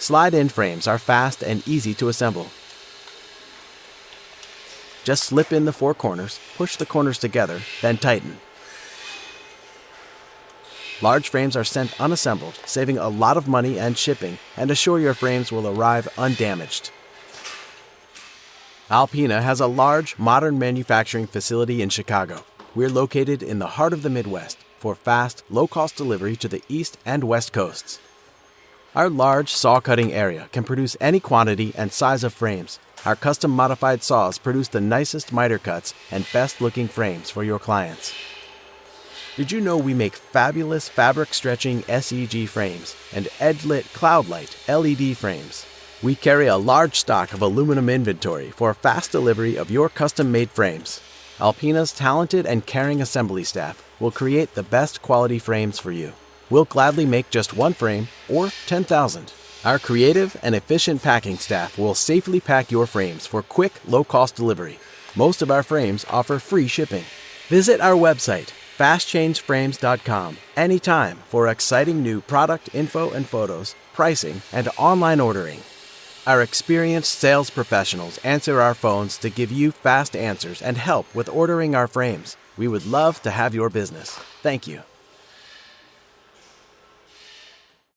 Slide-in frames are fast and easy to assemble. Just slip in the 4 corners, push the corners together, then tighten. Large frames are sent unassembled, saving a lot of money and shipping, and assure your frames will arrive undamaged. Alpina has a large, modern manufacturing facility in Chicago. We're located in the heart of the Midwest for fast, low-cost delivery to the East and West Coasts. Our large saw-cutting area can produce any quantity and size of frames. Our custom-modified saws produce the nicest miter cuts and best-looking frames for your clients. Did you know we make fabulous fabric-stretching SEG frames and edge-lit cloud-light LED frames? We carry a large stock of aluminum inventory for fast delivery of your custom-made frames. Alpina's talented and caring assembly staff will create the best quality frames for you. We'll gladly make just 1 frame or 10,000. Our creative and efficient packing staff will safely pack your frames for quick, low-cost delivery. Most of our frames offer free shipping. Visit our website, fastchangeframes.com, anytime for exciting new product info and photos, pricing, and online ordering. Our experienced sales professionals answer our phones to give you fast answers and help with ordering our frames. We would love to have your business. Thank you.